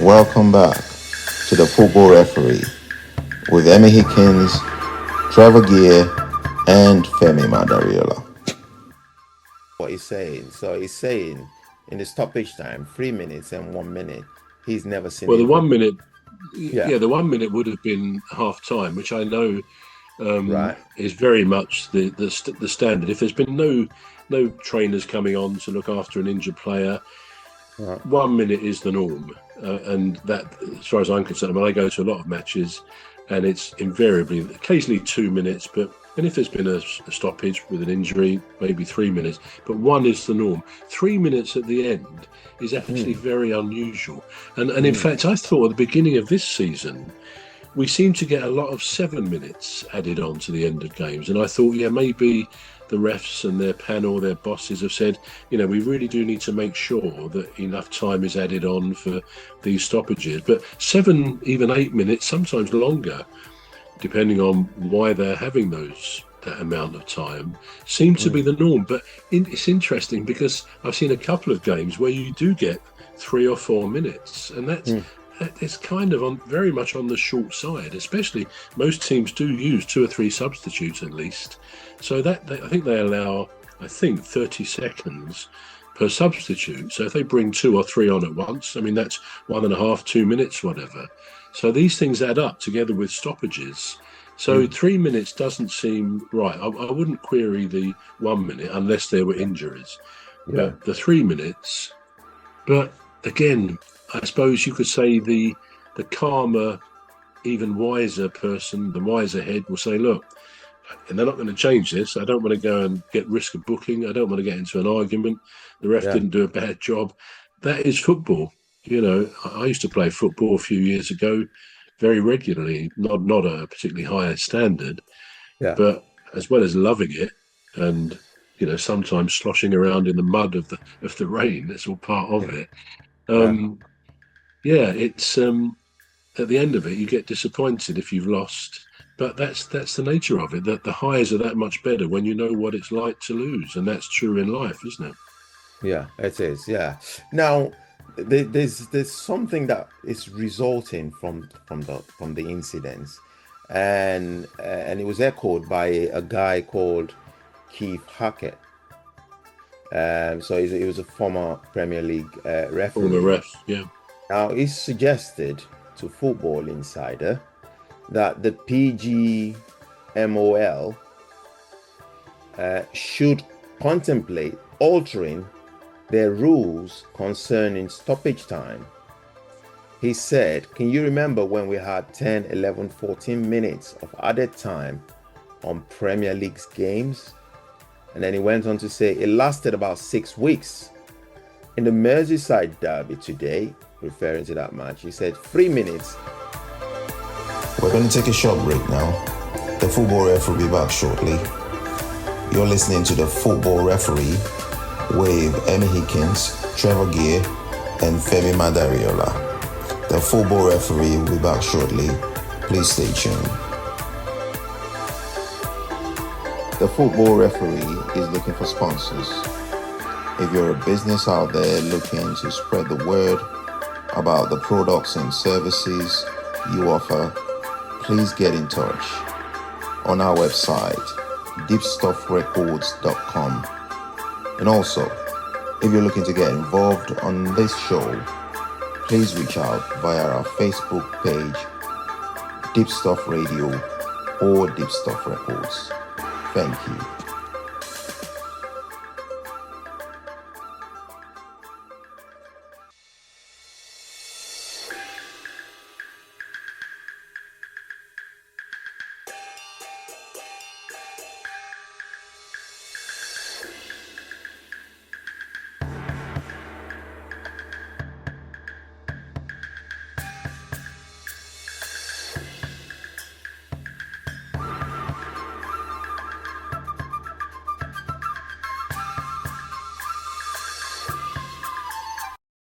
Welcome back to the Football Referee with Emmy Hickins, Trevor and Femi Madariola. What he's saying, in the stoppage time, 3 minutes and 1 minute, he's never seen. Well, the 1 minute, the 1 minute would have been half time, which I know is very much the standard. If there's been no trainers coming on to look after an injured player, 1 minute is the norm. And that, as far as I'm concerned, I go to a lot of matches, and it's invariably, occasionally 2 minutes, and if there's been a stoppage with an injury, maybe 3 minutes, but 1 is the norm. 3 minutes at the end is actually very unusual. And in fact, I thought at the beginning of this season, we seem to get a lot of 7 minutes added on to the end of games. And I thought, maybe the refs and their panel, their bosses have said, we really do need to make sure that enough time is added on for these stoppages. But 7, even 8 minutes, sometimes longer, depending on why they're having that amount of time, seem to be the norm. But it's interesting because I've seen a couple of games where you do get 3 or 4 minutes, and it's kind of very much on the short side. Especially, most teams do use 2 or 3 substitutes at least, so I think they allow 30 seconds per substitute. So if they bring 2 or 3 on at once, that's 1.5, 2 minutes, whatever. So these things add up together with stoppages. So 3 minutes doesn't seem right. I wouldn't query the 1 minute unless there were injuries. But the 3 minutes. But again, I suppose you could say the calmer, even wiser person, the wiser head will say, look, and they're not going to change this. I don't want to go and get risk of booking. I don't want to get into an argument. The ref didn't do a bad job. That is football. I used to play football a few years ago very regularly, not a particularly high standard, but as well as loving it and, sometimes sloshing around in the mud of the rain, that's all part of it. It's at the end of it, you get disappointed if you've lost, but that's the nature of it, that the highs are that much better when you know what it's like to lose, and that's true in life, isn't it? Yeah, it is. Yeah. Now, there's something that is resulting from the incidents, and it was echoed by a guy called Keith Hackett. So he was a former Premier League referee. Former ref, yeah. Now, he suggested to Football Insider that the PGMOL should contemplate altering their rules concerning stoppage time. He said, can you remember when we had 10, 11, 14 minutes of added time on Premier League's games? And then he went on to say it lasted about 6 weeks. In the Merseyside derby today, referring to that match, he said 3 minutes. We're going to take a short break now. The Football Ref will be back shortly. You're listening to the Football Referee with Emmy Hickins, Trevor and Femi Madariola. The Football Referee will be back shortly. Please stay tuned. The Football Referee is looking for sponsors. If you're a business out there looking to spread the word about the products and services you offer, please get in touch on our website, deepstuffrecords.com. And also, if you're looking to get involved on this show, please reach out via our Facebook page, Deep Stuff Radio or Deep Stuff Records. Thank you.